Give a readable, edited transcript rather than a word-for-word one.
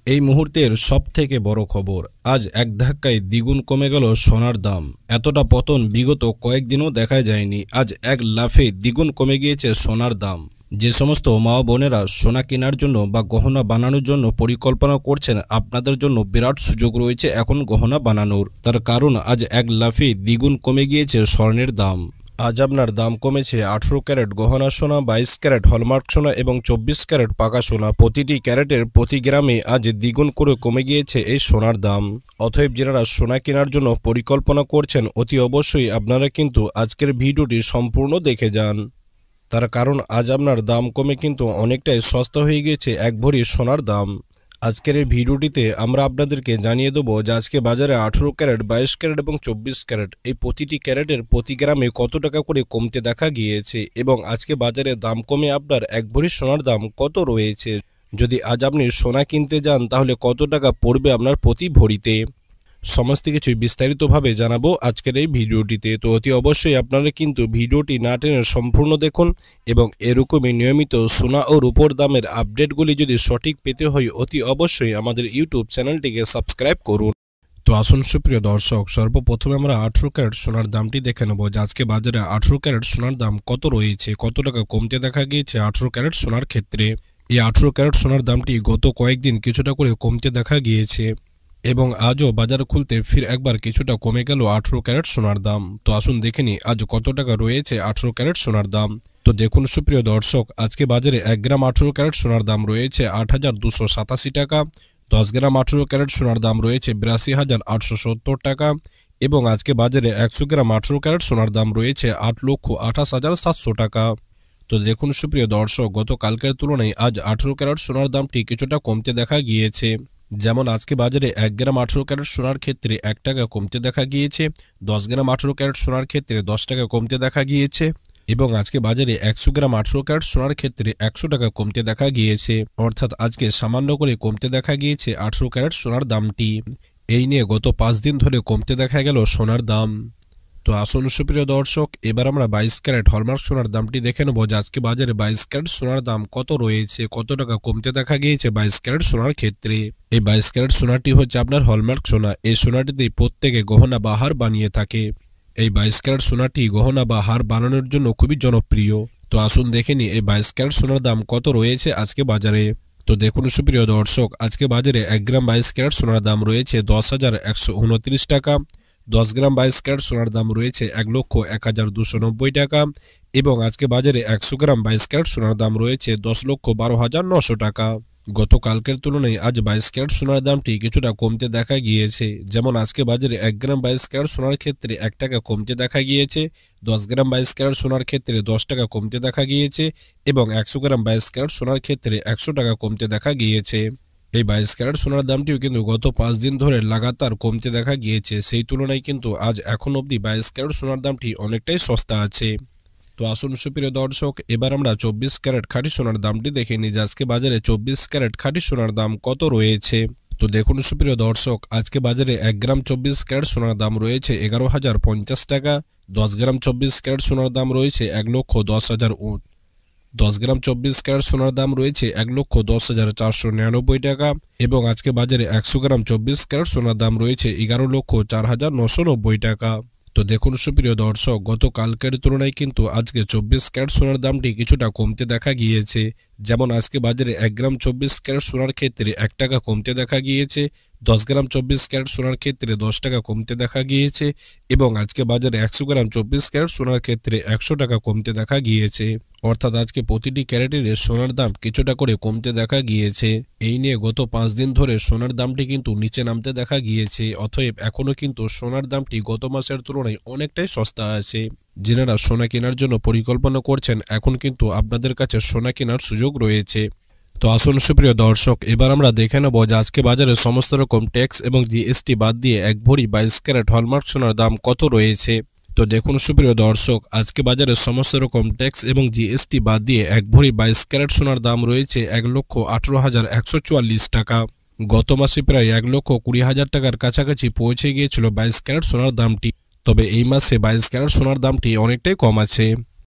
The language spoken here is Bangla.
এই মুহূর্তের সবথেকে বড় খবর, আজ এক ধাক্কায় দ্বিগুণ কমে গেল সোনার দাম। এতটা পতন বিগত কয়েকদিনও দেখা যায়নি। আজ এক লাফে দ্বিগুণ কমে গিয়েছে সোনার দাম। যে সমস্ত মা বোনেরা সোনা কেনার জন্য বা গহনা বানানোর জন্য পরিকল্পনা করছেন, আপনাদের জন্য বিরাট সুযোগ রয়েছে এখন গহনা বানানোর। তার কারণ আজ এক লাফে দ্বিগুণ কমে গিয়েছে স্বর্ণের দাম। আজ আপনার দাম কমেছে 18 ক্যারেট গহনা সোনা, 22 ক্যারেট হলমার্ক সোনা এবং 24 ক্যারেট পাকা সোনা। প্রতিটি ক্যারেটের প্রতি গ্রামে আজ দ্বিগুণ করে কমে গিয়েছে এই সোনার দাম। অতএব যারা সোনা কেনার জন্য পরিকল্পনা করছেন, অতি অবশ্যই আপনারা কিন্তু আজকের ভিডিওটি সম্পূর্ণ দেখে যান। তার কারণ আজ আপনার দাম কমে কিন্তু অনেকটাই সস্তা হয়ে গিয়েছে এক ভরি সোনার দাম। আজকের এই ভিডিওটিতে আমরা আপনাদেরকে জানিয়ে দেবো যে আজকে বাজারে 18 ক্যারেট, 22 ক্যারেট এবং 24 ক্যারেট এই প্রতিটি ক্যারেটের প্রতি গ্রামে কত টাকা করে কমতে দেখা গিয়েছে এবং আজকে বাজারে দাম কমে আপনার এক ভরি সোনার দাম কত রয়েছে। যদি আজ আপনি সোনা কিনতে যান তাহলে কত টাকা পড়বে আপনার প্রতি ভরিতে, সমস্ত কিছুই বিস্তারিতভাবে জানাবো আজকের এই ভিডিওটিতে। তো অতি অবশ্যই আপনারা কিন্তু ভিডিওটি না টেনে সম্পূর্ণ দেখুন এবং এরকমই নিয়মিত সোনা ও রূপোর দামের আপডেটগুলি যদি সঠিক পেতে হয় অতি অবশ্যই আমাদের ইউটিউব চ্যানেলটিকে সাবস্ক্রাইব করুন। তো আসুন সুপ্রিয় দর্শক, সর্বপ্রথমে আমরা 18 ক্যারেট সোনার দামটি দেখে নেব যে আজকে বাজারে 18 ক্যারেট সোনার দাম কত রয়েছে, কত টাকা কমতে দেখা গিয়েছে 18 ক্যারেট সোনার ক্ষেত্রে। এই 18 ক্যারেট সোনার দামটি গত কয়েকদিন কিছুটা করে কমতে দেখা গিয়েছে এবং আজও বাজার খুলতে ফির একবার কিছুটা কমে গেল 18 ক্যারেট সোনার দাম। তো আসুন দেখে নিই আজ কত টাকা রয়েছে 18 ক্যারেট সোনার দাম। তো দেখুন সুপ্রিয় দর্শক, আজকে বাজারে 1 গ্রাম 18 ক্যারেট সোনার দাম রয়েছে 8,287 টাকা। 10 গ্রাম 18 ক্যারেট সোনার দাম রয়েছে 82,870 টাকা এবং আজকে বাজারে 100 গ্রাম 18 ক্যারেট সোনার দাম রয়েছে 8,28,700 টাকা। তো দেখুন সুপ্রিয় দর্শক, গতকালকের তুলনায় আজ 18 ক্যারেট সোনার দামটি কিছুটা কমতে দেখা গিয়েছে। যেমন আজকে বাজারে 1 গ্রাম 18 ক্যারেট সোনার ক্ষেত্রে 1 টাকা কমতে দেখা গিয়েছে, 10 গ্রাম 18 ক্যারেট সোনার ক্ষেত্রে 10 টাকা কমতে দেখা গিয়েছে এবং আজকে বাজারে 100 গ্রাম 18 ক্যারেট সোনার ক্ষেত্রে 100 টাকা কমতে দেখা গিয়েছে। অর্থাৎ আজকে সামান্য করে কমতে দেখা গিয়েছে 18 ক্যারেট সোনার দামটি। এই নিয়ে গত 5 দিন ধরে কমতে দেখা গেল সোনার দাম। তো আসুন সুপ্রিয় দর্শক, এবার আমরা 22 ক্যারেট হলমার্ক সোনার দামটি দেখে নেব যে আজকে বাজারে 22 ক্যারেট সোনার দাম কত রয়েছে, কত টাকা কমতে দেখা গিয়েছে 22 ক্যারেট সোনার ক্ষেত্রে। এই 22 ক্যারেট সোনাটি হচ্ছে আপনার হলমার্ক সোনা। এই সোনাটিতেই প্রত্যেকে গহনা বা হার বানিয়ে থাকে। এই 22 ক্যারেট সোনাটি গহনা বা হার বানানোর জন্য খুবই জনপ্রিয়। তো আসুন দেখে নিই এই 22 ক্যারেট সোনার দাম কত রয়েছে আজকে বাজারে। তো দেখুন সুপ্রিয় দর্শক, আজকে বাজারে 1 গ্রাম 22 ক্যারেট সোনার দাম রয়েছে 10,129 টাকা। 10 গ্রাম 22 ক্যারেট সোনার দাম রয়েছে 1,01,290 টাকা এবং আজকে বাজারে 100 গ্রাম 22 ক্যারেট সোনার দাম রয়েছে 10,12,900 টাকা। গতকালকের তুলনায় আজ 22 ক্যারেট সোনার দামটি কিছুটা কমতে দেখা গিয়েছে। যেমন আজকে বাজারে 1 গ্রাম 22 ক্যারেট সোনার ক্ষেত্রে 1 টাকা কমতে দেখা গিয়েছে, 10 গ্রাম 22 ক্যারেট সোনার ক্ষেত্রে 10 টাকা কমতে দেখা গিয়েছে এবং 100 গ্রাম 22 ক্যারেট সোনার ক্ষেত্রে 100 টাকা কমতে দেখা গিয়েছে। এই 22 ক্যারেট সোনার দামটিও কিন্তু গত 5 দিন ধরে লাগাতার কমতে দেখা গিয়েছে। সেই তুলনায় কিন্তু আজ এখন অবধি 22 ক্যারেট সোনার দামটি অনেকটাই সস্তা আছে। তো আসুন সুপ্রিয় দর্শক, এবার আমরা 24 ক্যারেট খাঁটি সোনার দামটি দেখে নিই যে আজকে বাজারে 24 ক্যারেট খাঁটি সোনার দাম কত রয়েছে। তো দেখুন সুপ্রিয় দর্শক, আজকে বাজারে 1 গ্রাম 24 ক্যারেট সোনার দাম রয়েছে 11,050 টাকা। 10 গ্রাম 24 ক্যারেট সোনার দাম রয়েছে 1,10,000। 10 গ্রাম 24 ক্যারেট সোনার দাম রয়েছে 1,10,499 টাকা এবং আজকে বাজারে 100 গ্রাম 24 ক্যারেট সোনার দাম রয়েছে 11,04,990 টাকা। তো দেখুন সুপ্রিয় দর্শক, গতকালকের তুলনায় কিন্তু আজকে 24 ক্যারেট সোনার দামটি কিছুটা কমতে দেখা গিয়েছে। যেমন আজকে বাজারে 1 গ্রাম 24 ক্যারেট সোনার ক্ষেত্রে 1 টাকা কমতে দেখা গিয়েছে, 10 গ্রাম 24 ক্যারেট সোনার ক্ষেত্রে 10 টাকা কমতে দেখা গিয়েছে এবং আজকে বাজারে 100 গ্রাম 24 ক্যারেট সোনার ক্ষেত্রে 100 টাকা কমতে দেখা গিয়েছে। অর্থাৎ আজকে প্রতিটি ক্যারেটের সোনার দাম কিছুটা করে কমতে দেখা গিয়েছে। এই নিয়ে গত 5 দিন ধরে সোনার দামটি কিন্তু নিচে নামতে দেখা গিয়েছে। অতএব এখনও কিন্তু সোনার দামটি গত মাসের তুলনায় অনেকটাই সস্তা আছে। যারা সোনা কেনার জন্য পরিকল্পনা করছেন এখন কিন্তু আপনাদের কাছে সোনা কেনার সুযোগ রয়েছে। তো আসুন সুপ্রিয় দর্শক, এবার আমরা দেখে নেব যে আজকে বাজারে সমস্ত রকম ট্যাক্স এবং জিএসটি বাদ দিয়ে এক ভরি 22 ক্যারেট হলমার্ক সোনার দাম কত রয়েছে। তো দেখুন সুপ্রিয় দর্শক, আজকে বাজারে সমস্ত রকম ট্যাক্স এবং জিএসটি বাদ দিয়ে এক ভরি 22 ক্যারেট সোনার দাম রয়েছে 1,18,144 টাকা। গত মাসে প্রায় 1,20,000 টাকার কাছাকাছি পৌঁছে গিয়েছিল 22 ক্যারেট সোনার দামটি। তবে এই মাসে 22 ক্যারেট সোনার দামটি অনেকটাই কম আছে।